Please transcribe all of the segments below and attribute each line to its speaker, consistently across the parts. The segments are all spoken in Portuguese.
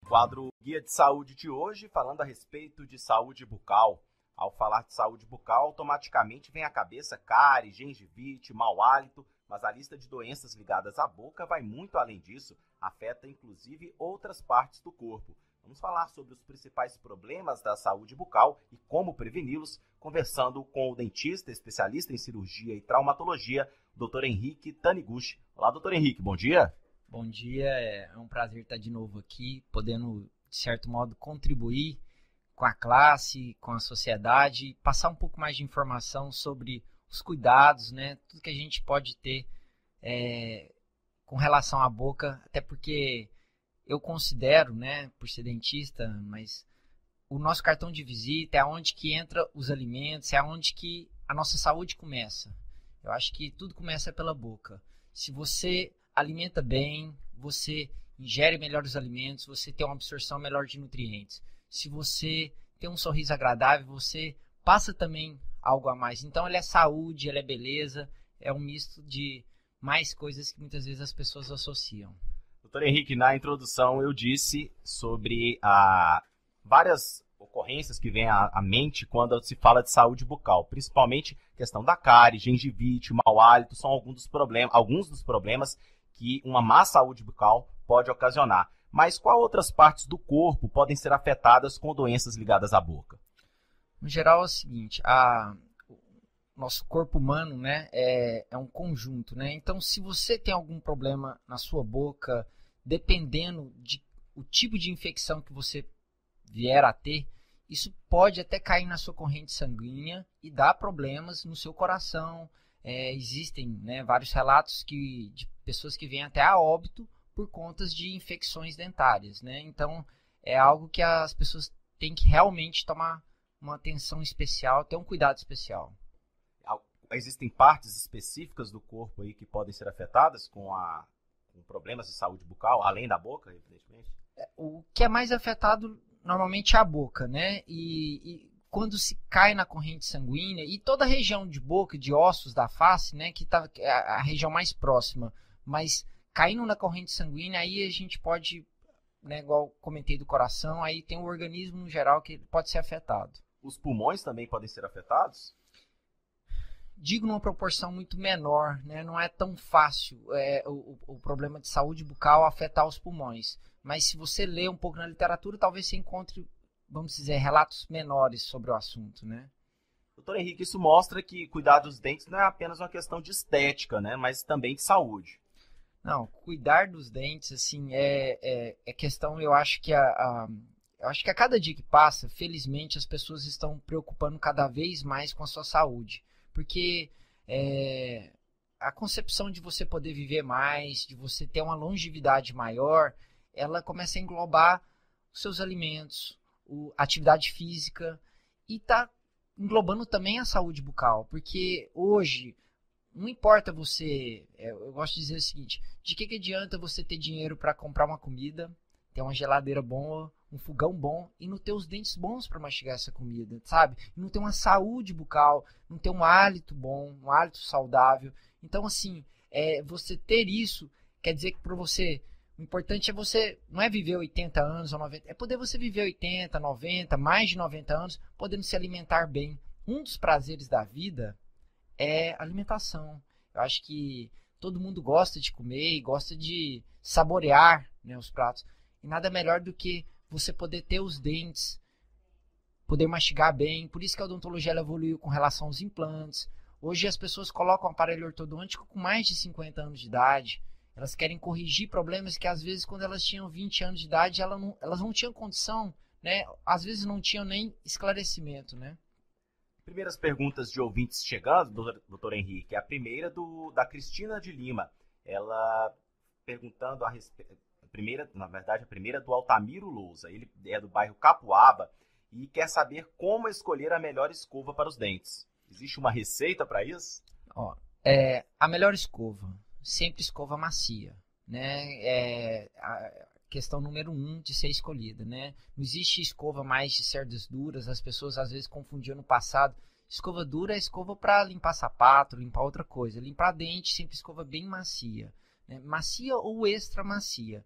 Speaker 1: Quadro Guia de Saúde de hoje, falando a respeito de saúde bucal. Ao falar de saúde bucal, automaticamente vem à cabeça cárie, gengivite, mau hálito, mas a lista de doenças ligadas à boca vai muito além disso, afeta inclusive outras partes do corpo. Vamos falar sobre os principais problemas da saúde bucal e como preveni-los, conversando com o dentista, especialista em cirurgia e traumatologia, Dr. Henrique Taniguchi. Olá, Dr. Henrique, bom dia.
Speaker 2: Bom dia, é um prazer estar de novo aqui, podendo, de certo modo, contribuir com a classe, com a sociedade, passar um pouco mais de informação sobre os cuidados, né? Tudo que a gente pode ter com relação à boca, até porque eu considero, né, por ser dentista, mas o nosso cartão de visita é onde que entra os alimentos, é onde que a nossa saúde começa. Eu acho que tudo começa pela boca. Se você alimenta bem, você ingere melhor os alimentos, você tem uma absorção melhor de nutrientes. Se você tem um sorriso agradável, você passa também algo a mais. Então, ele é saúde, ele é beleza, é um misto de mais coisas que muitas vezes as pessoas associam.
Speaker 1: Doutor Henrique, na introdução eu disse sobre várias ocorrências que vêm à mente quando se fala de saúde bucal, principalmente questão da cárie, gengivite, mau hálito, são alguns dos problemas que uma má saúde bucal pode ocasionar. Mas quais outras partes do corpo podem ser afetadas com doenças ligadas à boca?
Speaker 2: No geral é o seguinte, o nosso corpo humano, né, é um conjunto, né? Então, se você tem algum problema na sua boca, dependendo o tipo de infecção que você vier a ter, isso pode até cair na sua corrente sanguínea e dar problemas no seu coração. Existem, né, vários relatos de pessoas que vêm até a óbito por conta de infecções dentárias, né? Então, é algo que as pessoas têm que realmente tomar uma atenção especial, ter um cuidado especial.
Speaker 1: Existem partes específicas do corpo aí que podem ser afetadas com problemas de saúde bucal, além da boca, evidentemente?
Speaker 2: O que é mais afetado normalmente é a boca, né? E quando se cai na corrente sanguínea, e toda a região de boca, de ossos da face, né, que é a região mais próxima, mas caindo na corrente sanguínea, aí a gente pode, né, igual comentei do coração, aí tem o organismo no geral que pode ser afetado.
Speaker 1: Os pulmões também podem ser afetados?
Speaker 2: Digo numa proporção muito menor, né? Não é tão fácil o problema de saúde bucal afetar os pulmões. Mas se você ler um pouco na literatura, talvez você encontre, vamos dizer, relatos menores sobre o assunto, né?
Speaker 1: Doutor Henrique, isso mostra que cuidar dos dentes não é apenas uma questão de estética, né? Mas também de saúde.
Speaker 2: Não, cuidar dos dentes, assim, é questão, eu acho que a cada dia que passa, felizmente, as pessoas estão preocupando cada vez mais com a sua saúde. Porque a concepção de você poder viver mais, de você ter uma longevidade maior, ela começa a englobar os seus alimentos, a atividade física e está englobando também a saúde bucal. Porque hoje, não importa você, eu gosto de dizer o seguinte, de que adianta você ter dinheiro para comprar uma comida, ter uma geladeira boa, um fogão bom e não ter os dentes bons para mastigar essa comida, sabe? E não ter uma saúde bucal, não ter um hálito bom, um hálito saudável. Então, assim, você ter isso quer dizer que para você, o importante é você, não é viver 80 anos ou 90, é poder você viver 80, 90, mais de 90 anos, podendo se alimentar bem. Um dos prazeres da vida é alimentação. Eu acho que todo mundo gosta de comer e gosta de saborear, né, os pratos. E nada melhor do que você poder ter os dentes, poder mastigar bem. Por isso que a odontologia ela evoluiu com relação aos implantes. Hoje as pessoas colocam aparelho ortodôntico com mais de 50 anos de idade. Elas querem corrigir problemas que às vezes quando elas tinham 20 anos de idade elas não tinham condição, né? Às vezes não tinham nem esclarecimento, né?
Speaker 1: Primeiras perguntas de ouvintes chegando, doutor Henrique. A primeira da Cristina de Lima. Ela perguntando a respeito. A primeira é do Altamiro Lousa. Ele é do bairro Capuaba e quer saber como escolher a melhor escova para os dentes. Existe uma receita para isso?
Speaker 2: A melhor escova, sempre escova macia, né? A questão número 1 de ser escolhida, né? Não existe escova mais de cerdas duras, as pessoas às vezes confundiam no passado. Escova dura é escova para limpar sapato, limpar outra coisa. Limpar dente, sempre escova bem macia, né? Macia ou extra macia.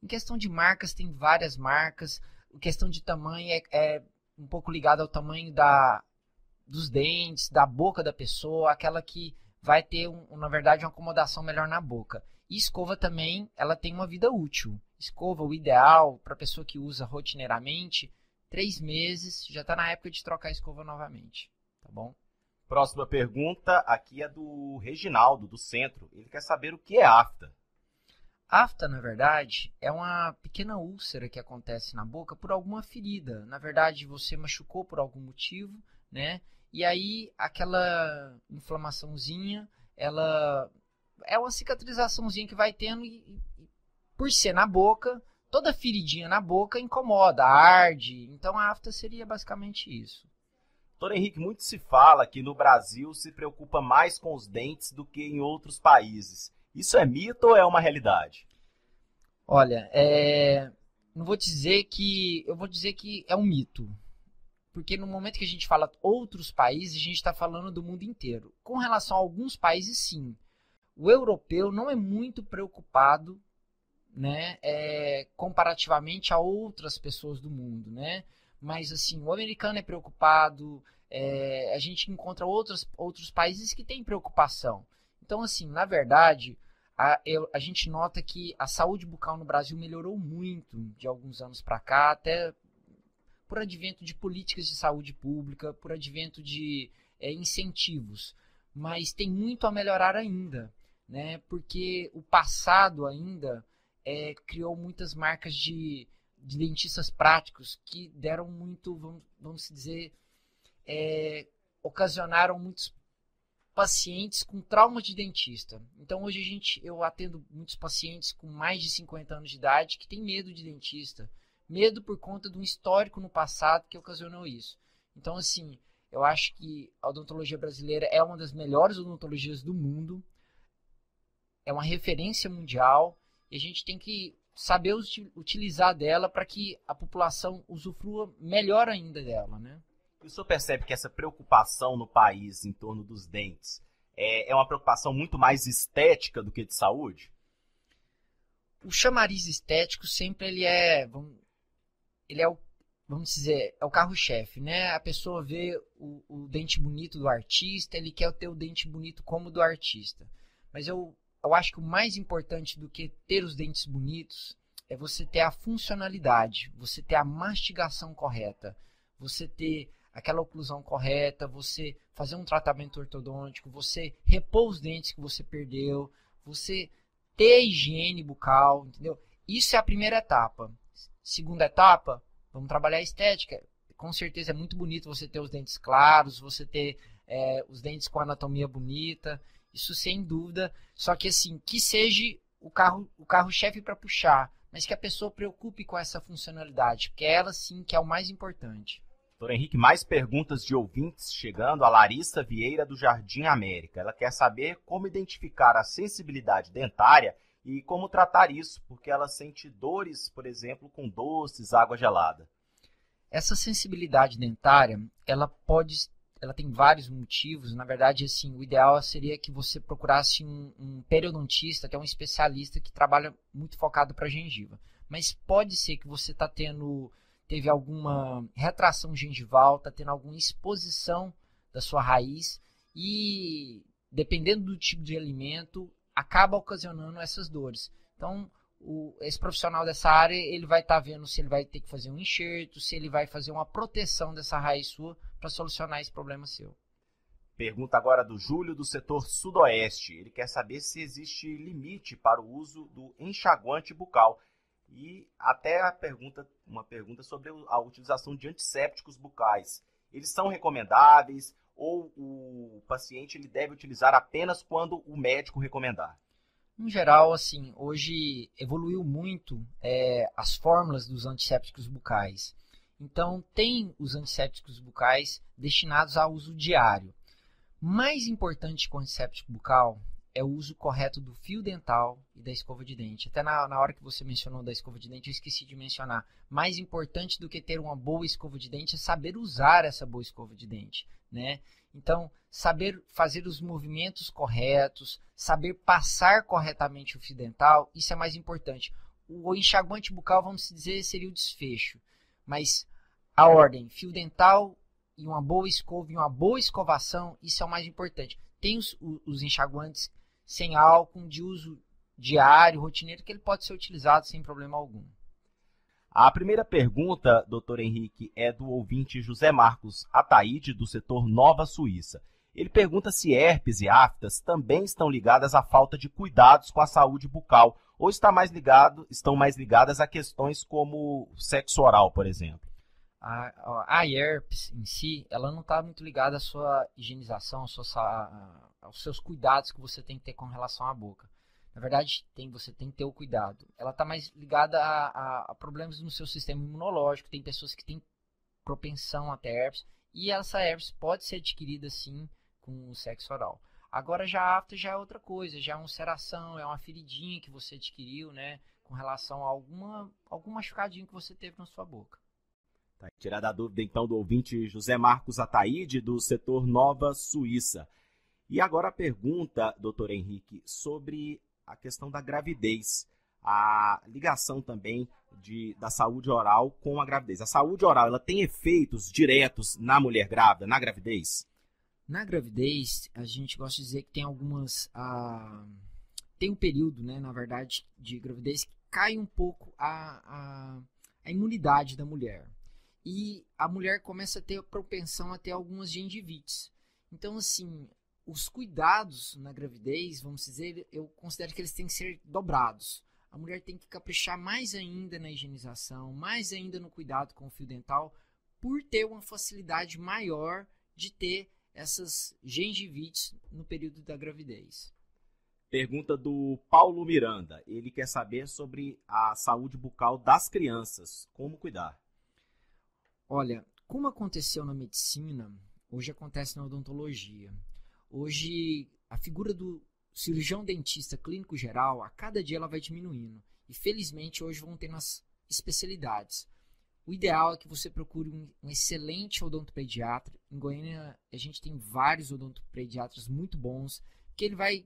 Speaker 2: Em questão de marcas, tem várias marcas. Em questão de tamanho, é um pouco ligado ao tamanho dos dentes, da boca da pessoa, aquela que vai ter, na verdade, uma acomodação melhor na boca. E escova também, ela tem uma vida útil. Escova, o ideal, para a pessoa que usa rotineiramente, 3 meses, já está na época de trocar a escova novamente. Tá bom?
Speaker 1: Próxima pergunta, aqui é do Reginaldo, do Centro. Ele quer saber o que é afta.
Speaker 2: Afta, na verdade, é uma pequena úlcera que acontece na boca por alguma ferida. Na verdade, você machucou por algum motivo, né? E aí, aquela inflamaçãozinha, ela é uma cicatrizaçãozinha que vai tendo e por ser na boca, toda feridinha na boca incomoda, arde. Então, a afta seria basicamente isso.
Speaker 1: Doutor Henrique, muito se fala que no Brasil se preocupa mais com os dentes do que em outros países. Isso é mito ou é uma realidade?
Speaker 2: Olha, não vou dizer que... Eu vou dizer que é um mito. Porque no momento que a gente fala outros países, a gente está falando do mundo inteiro. Com relação a alguns países, sim. O europeu não é muito preocupado, né, comparativamente a outras pessoas do mundo, né? Mas assim, o americano é preocupado, a gente encontra outros países que têm preocupação. Então, assim, na verdade, a gente nota que a saúde bucal no Brasil melhorou muito de alguns anos para cá, até por advento de políticas de saúde pública, por advento de incentivos. Mas tem muito a melhorar ainda, né? Porque o passado ainda criou muitas marcas de dentistas práticos que deram muito, vamos dizer, ocasionaram muitos pacientes com trauma de dentista. Então hoje eu atendo muitos pacientes com mais de 50 anos de idade que têm medo de dentista. Medo por conta de um histórico no passado que ocasionou isso. Então, assim, eu acho que a odontologia brasileira é uma das melhores odontologias do mundo. É uma referência mundial. E a gente tem que saber utilizar dela para que a população usufrua melhor ainda dela, né?
Speaker 1: E o senhor percebe que essa preocupação no país em torno dos dentes é uma preocupação muito mais estética do que de saúde?
Speaker 2: O chamariz estético sempre vamos dizer, é o carro-chefe, né? A pessoa vê o dente bonito do artista, ele quer ter o dente bonito como o do artista. Mas eu acho que o mais importante do que ter os dentes bonitos é você ter a funcionalidade, você ter a mastigação correta, você ter aquela oclusão correta, você fazer um tratamento ortodôntico, você repor os dentes que você perdeu, você ter a higiene bucal, entendeu? Isso é a primeira etapa. Segunda etapa, vamos trabalhar a estética. Com certeza é muito bonito você ter os dentes claros, você ter os dentes com anatomia bonita, isso sem dúvida. Só que assim, que seja o carro-chefe para puxar, mas que a pessoa preocupe com essa funcionalidade, porque ela sim que é o mais importante.
Speaker 1: Doutor Henrique, mais perguntas de ouvintes chegando. A Larissa Vieira do Jardim América. Ela quer saber como identificar a sensibilidade dentária e como tratar isso, porque ela sente dores, por exemplo, com doces, água gelada.
Speaker 2: Essa sensibilidade dentária, ela tem vários motivos. Na verdade, assim, o ideal seria que você procurasse um periodontista, que é um especialista que trabalha muito focado para gengiva. Mas pode ser que você teve alguma retração gengival, está tendo alguma exposição da sua raiz e, dependendo do tipo de alimento, acaba ocasionando essas dores. Então, esse profissional dessa área, ele vai estar vendo se ele vai ter que fazer um enxerto, se ele vai fazer uma proteção dessa raiz sua para solucionar esse problema seu.
Speaker 1: Pergunta agora do Júlio, do setor sudoeste. Ele quer saber se existe limite para o uso do enxaguante bucal. E até uma pergunta sobre a utilização de antissépticos bucais. Eles são recomendáveis ou o paciente ele deve utilizar apenas quando o médico recomendar?
Speaker 2: Em geral, assim, hoje evoluiu muito as fórmulas dos antissépticos bucais. Então, tem os antissépticos bucais destinados a uso diário. Mais importante que o antisséptico bucal é o uso correto do fio dental e da escova de dente. Até na hora que você mencionou da escova de dente, eu esqueci de mencionar. Mais importante do que ter uma boa escova de dente é saber usar essa boa escova de dente, né? Então, saber fazer os movimentos corretos, saber passar corretamente o fio dental, isso é mais importante. o enxaguante bucal, vamos dizer, seria o desfecho. Mas a ordem, fio dental e uma boa escova e uma boa escovação, isso é o mais importante. Tem os enxaguantes sem álcool, de uso diário, rotineiro, que ele pode ser utilizado sem problema algum.
Speaker 1: A primeira pergunta, doutor Henrique, é do ouvinte José Marcos Ataíde, do setor Nova Suíça. Ele pergunta se herpes e aftas também estão ligadas à falta de cuidados com a saúde bucal ou estão mais ligadas a questões como sexo oral, por exemplo.
Speaker 2: A herpes em si, ela não está muito ligada à sua higienização, aos seus cuidados que você tem que ter com relação à boca. Na verdade, você tem que ter o cuidado. Ela está mais ligada a problemas no seu sistema imunológico. Tem pessoas que têm propensão a ter herpes. E essa herpes pode ser adquirida, sim, com o sexo oral. Agora, já a afta já é outra coisa. Já é uma ulceração, é uma feridinha que você adquiriu, né? Com relação a algum machucadinho que você teve na sua boca.
Speaker 1: Tá, tirada a dúvida, então, do ouvinte José Marcos Ataíde, do setor Nova Suíça. E agora a pergunta, doutor Henrique, sobre a questão da gravidez, a ligação também da saúde oral com a gravidez. A saúde oral, ela tem efeitos diretos na mulher grávida, na gravidez?
Speaker 2: Na gravidez, a gente gosta de dizer que tem tem um período, né, na verdade, de gravidez que cai um pouco a imunidade da mulher. E a mulher começa a ter a propensão a ter algumas gengivites. Então, assim, os cuidados na gravidez, vamos dizer, eu considero que eles têm que ser dobrados. A mulher tem que caprichar mais ainda na higienização, mais ainda no cuidado com o fio dental, por ter uma facilidade maior de ter essas gengivites no período da gravidez.
Speaker 1: Pergunta do Paulo Miranda. Ele quer saber sobre a saúde bucal das crianças. Como cuidar?
Speaker 2: Olha, como aconteceu na medicina, hoje acontece na odontologia. Hoje, a figura do cirurgião dentista clínico geral, a cada dia ela vai diminuindo. E felizmente hoje vão ter nas especialidades. O ideal é que você procure um excelente odontopediatra. Em Goiânia a gente tem vários odontopediatras muito bons, que ele vai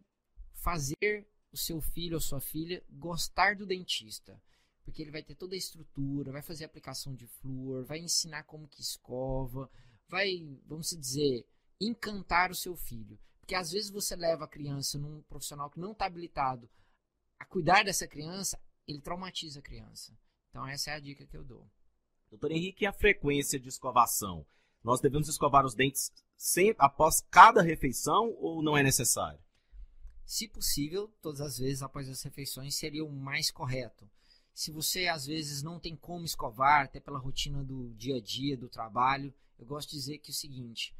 Speaker 2: fazer o seu filho ou sua filha gostar do dentista. Porque ele vai ter toda a estrutura, vai fazer aplicação de flúor, vai ensinar como que escova, vai, vamos dizer, encantar o seu filho. Porque às vezes você leva a criança num profissional que não está habilitado a cuidar dessa criança, ele traumatiza a criança. Então essa é a dica que eu dou.
Speaker 1: Doutor Henrique, e a frequência de escovação? Nós devemos escovar os dentes sempre após cada refeição ou não é necessário?
Speaker 2: Se possível, todas as vezes após as refeições seria o mais correto. Se você às vezes não tem como escovar, até pela rotina do dia a dia, do trabalho, eu gosto de dizer que é o seguinte: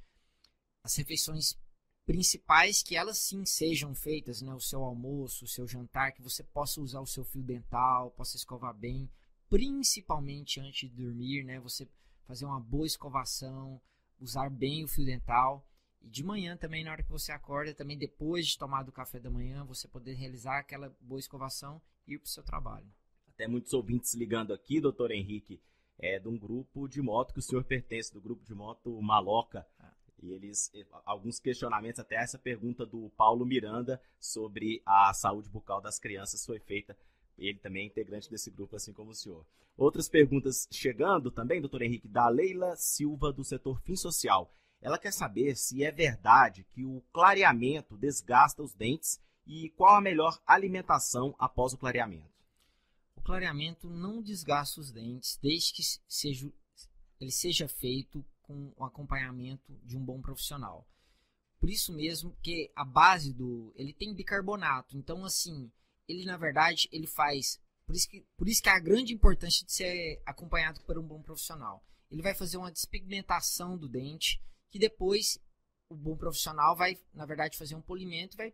Speaker 2: as refeições principais, que elas sim sejam feitas, né, o seu almoço, o seu jantar, que você possa usar o seu fio dental, possa escovar bem, principalmente antes de dormir, né, você fazer uma boa escovação, usar bem o fio dental. E de manhã também, na hora que você acorda, também depois de tomar o café da manhã, você poder realizar aquela boa escovação e ir para o seu trabalho.
Speaker 1: Até muitos ouvintes ligando aqui, doutor Henrique, de um grupo de moto que o senhor pertence, do grupo de moto Maloca. E alguns questionamentos, até essa pergunta do Paulo Miranda sobre a saúde bucal das crianças foi feita. Ele também é integrante desse grupo, assim como o senhor. Outras perguntas chegando também, doutor Henrique, da Leila Silva, do setor Fim Social. Ela quer saber se é verdade que o clareamento desgasta os dentes e qual a melhor alimentação após o clareamento.
Speaker 2: O clareamento não desgasta os dentes, desde que ele seja feito com o acompanhamento de um bom profissional. Por isso mesmo que a base ele tem bicarbonato. Então, assim, ele na verdade, ele faz... Por isso que a grande importância de ser acompanhado por um bom profissional. Ele vai fazer uma despigmentação do dente, que depois o bom profissional vai, na verdade, fazer um polimento e vai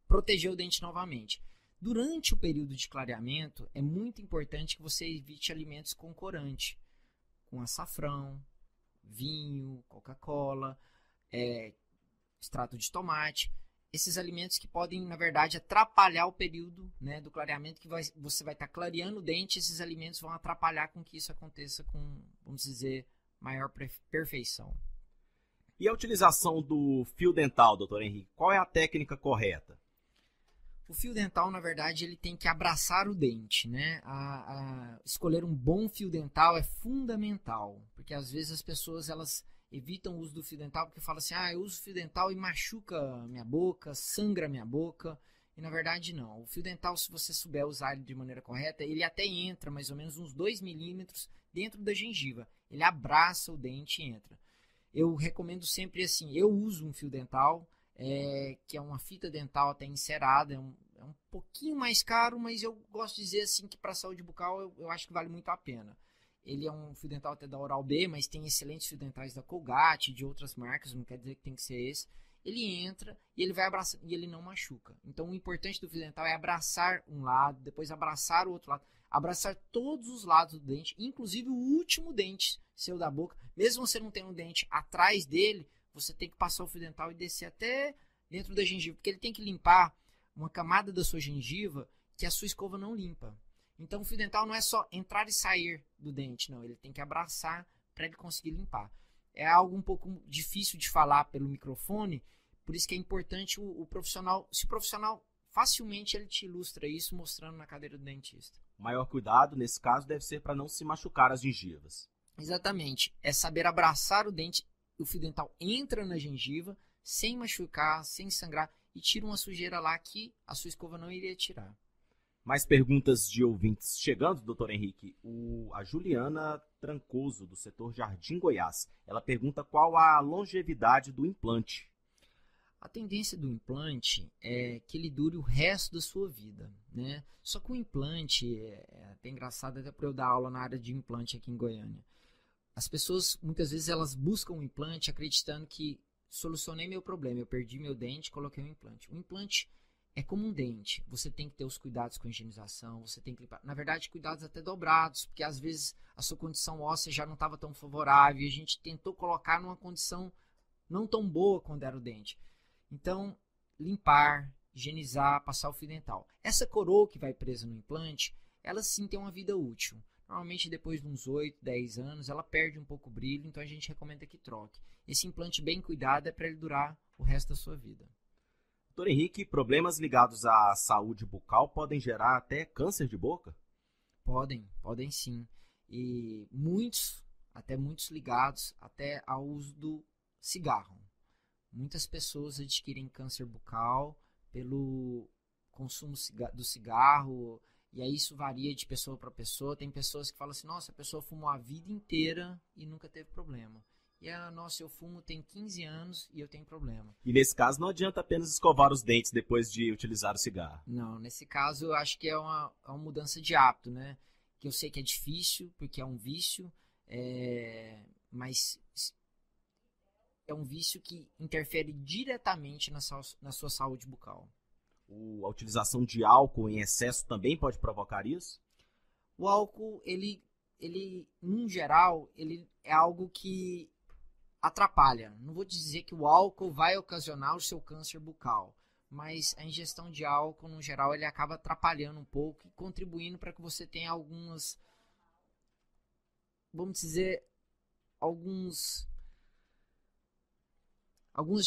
Speaker 2: proteger o dente novamente. Durante o período de clareamento, é muito importante que você evite alimentos com corante, com açafrão, vinho, Coca-Cola, extrato de tomate. Esses alimentos que podem, na verdade, atrapalhar o período, né, do clareamento, que você vai estar clareando o dente, esses alimentos vão atrapalhar com que isso aconteça com, vamos dizer, maior perfeição.
Speaker 1: E a utilização do fio dental, doutor Henrique, qual é a técnica correta?
Speaker 2: O fio dental, na verdade, ele tem que abraçar o dente, né? Escolher um bom fio dental é fundamental, porque às vezes as pessoas elas evitam o uso do fio dental porque falam assim, eu uso fio dental e machuca minha boca, sangra minha boca, e na verdade não. O fio dental, se você souber usar ele de maneira correta, ele até entra mais ou menos uns 2 milímetros dentro da gengiva, ele abraça o dente e entra. Eu recomendo sempre assim, eu uso um fio dental, que é uma fita dental até encerada, é um pouquinho mais caro, mas eu gosto de dizer assim que para a saúde bucal eu acho que vale muito a pena. Ele é um fio dental até da Oral-B, mas tem excelentes fios dentais da Colgate, de outras marcas, não quer dizer que tem que ser esse. Ele entra e ele vai abraçar e ele não machuca. Então o importante do fio dental é abraçar um lado, depois abraçar o outro lado, abraçar todos os lados do dente, inclusive o último dente seu da boca. Mesmo você não tendo um dente atrás dele, você tem que passar o fio dental e descer até dentro da gengiva, porque ele tem que limpar uma camada da sua gengiva que a sua escova não limpa. Então o fio dental não é só entrar e sair do dente, não. Ele tem que abraçar para ele conseguir limpar. É algo um pouco difícil de falar pelo microfone, por isso que é importante o profissional, se o profissional facilmente ele te ilustra isso mostrando na cadeira do dentista.
Speaker 1: O maior cuidado nesse caso deve ser para não se machucar as gengivas.
Speaker 2: Exatamente, é saber abraçar o dente, o fio dental entra na gengiva sem machucar, sem sangrar e tira uma sujeira lá que a sua escova não iria tirar.
Speaker 1: Mais perguntas de ouvintes chegando, doutor Henrique. A Juliana Trancoso, do setor Jardim Goiás. Ela pergunta qual a longevidade do implante.
Speaker 2: A tendência do implante é que ele dure o resto da sua vida, né? Só que o implante, é até engraçado até para eu dar aula na área de implante aqui em Goiânia. As pessoas, muitas vezes, elas buscam um implante acreditando que solucionei meu problema, eu perdi meu dente, coloquei um implante. O implante é como um dente, você tem que ter os cuidados com a higienização, você tem que limpar. Na verdade, cuidados até dobrados, porque às vezes a sua condição óssea já não estava tão favorável e a gente tentou colocar numa condição não tão boa quando era o dente. Então, limpar, higienizar, passar o fio dental. Essa coroa que vai presa no implante, ela sim tem uma vida útil. Normalmente depois de uns 8, 10 anos, ela perde um pouco o brilho, então a gente recomenda que troque. Esse implante bem cuidado é para ele durar o resto da sua vida.
Speaker 1: Doutor Henrique, problemas ligados à saúde bucal podem gerar até câncer de boca?
Speaker 2: Podem sim. E muitos ligados até ao uso do cigarro. Muitas pessoas adquirem câncer bucal pelo consumo do cigarro, e aí isso varia de pessoa para pessoa. Tem pessoas que falam assim, nossa, a pessoa fumou a vida inteira e nunca teve problema. E nossa, eu fumo tem 15 anos e eu tenho problema.
Speaker 1: E nesse caso não adianta apenas escovar os dentes depois de utilizar o cigarro.
Speaker 2: Não, nesse caso eu acho que é uma mudança de hábito, né? Que eu sei que é difícil, porque é um vício, mas é um vício que interfere diretamente na sua saúde bucal.
Speaker 1: A utilização de álcool em excesso também pode provocar isso?
Speaker 2: O álcool, ele num geral, ele é algo que atrapalha. Não vou dizer que o álcool vai ocasionar o seu câncer bucal, mas a ingestão de álcool, no geral, ele acaba atrapalhando um pouco e contribuindo para que você tenha algumas, vamos dizer, algumas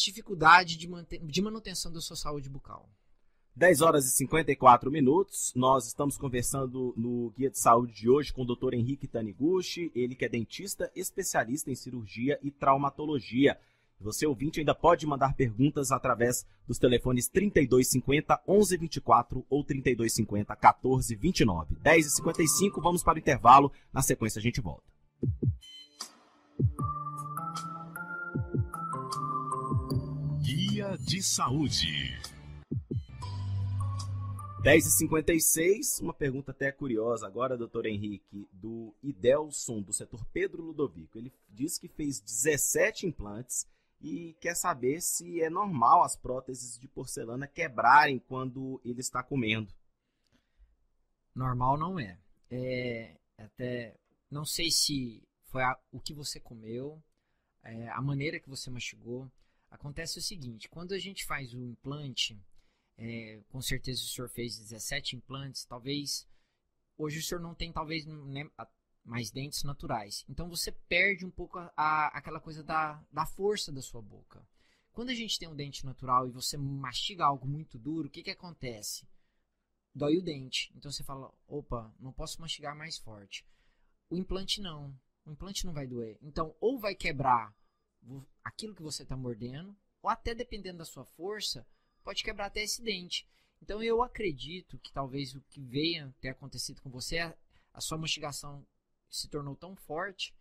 Speaker 2: dificuldades de manutenção da sua saúde bucal.
Speaker 1: 10 horas e 54 minutos, nós estamos conversando no Guia de Saúde de hoje com o Dr. Henrique Taniguchi, ele que é dentista especialista em cirurgia e traumatologia. Você, ouvinte, ainda pode mandar perguntas através dos telefones 3250 1124 ou 3250 1429. 10h55, vamos para o intervalo, na sequência a gente volta.
Speaker 3: Guia de Saúde.
Speaker 1: 10h56, uma pergunta até curiosa agora, doutor Henrique, do Idelson, do setor Pedro Ludovico. Ele diz que fez 17 implantes e quer saber se é normal as próteses de porcelana quebrarem quando ele está comendo.
Speaker 2: Normal não é. Até não sei se foi o que você comeu, a maneira que você mastigou. Acontece o seguinte, quando a gente faz o implante, com certeza o senhor fez 17 implantes, talvez hoje o senhor não tem talvez mais dentes naturais. Então você perde um pouco aquela coisa da força da sua boca. Quando a gente tem um dente natural e você mastiga algo muito duro, o que acontece? Dói o dente. Então você fala, opa, não posso mastigar mais forte. O implante não. O implante não vai doer. Então, ou vai quebrar aquilo que você está mordendo, ou até dependendo da sua força, pode quebrar até esse dente. Então, eu acredito que talvez o que venha ter acontecido com você, a sua mastigação se tornou tão forte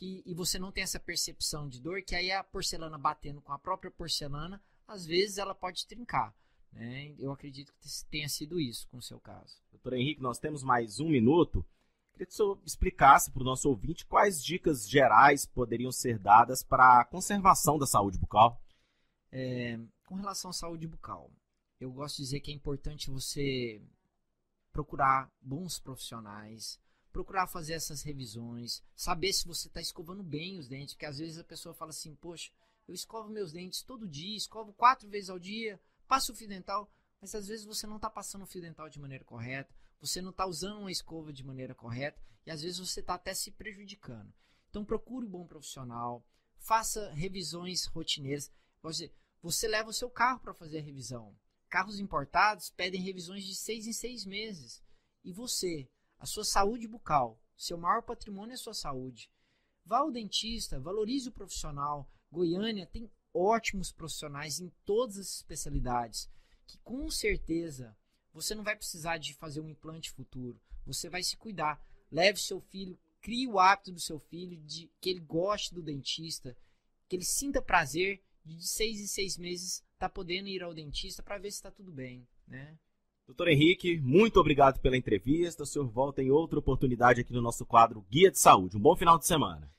Speaker 2: e você não tem essa percepção de dor, que aí a porcelana batendo com a própria porcelana, às vezes ela pode trincar. Né? Eu acredito que tenha sido isso com o seu caso.
Speaker 1: Doutor Henrique, nós temos mais 1 minuto. Queria que o senhor explicasse para o nosso ouvinte quais dicas gerais poderiam ser dadas para a conservação da saúde bucal.
Speaker 2: Com relação à saúde bucal, eu gosto de dizer que é importante você procurar bons profissionais, procurar fazer essas revisões, saber se você está escovando bem os dentes, porque às vezes a pessoa fala assim, poxa, eu escovo meus dentes todo dia, escovo 4 vezes ao dia, passo o fio dental, mas às vezes você não está passando o fio dental de maneira correta, você não está usando uma escova de maneira correta e às vezes você está até se prejudicando. Então procure um bom profissional, faça revisões rotineiras. Você leva o seu carro para fazer a revisão. Carros importados pedem revisões de 6 em 6 meses. E você, a sua saúde bucal, seu maior patrimônio é a sua saúde. Vá ao dentista, valorize o profissional. Goiânia tem ótimos profissionais em todas as especialidades, que com certeza você não vai precisar de fazer um implante futuro. Você vai se cuidar. Leve seu filho, crie o hábito do seu filho de que ele goste do dentista, que ele sinta prazer de 6 em 6 meses estar podendo ir ao dentista para ver se está tudo bem, né?
Speaker 1: Doutor Henrique, muito obrigado pela entrevista. O senhor volta em outra oportunidade aqui no nosso quadro Guia de Saúde. Um bom final de semana.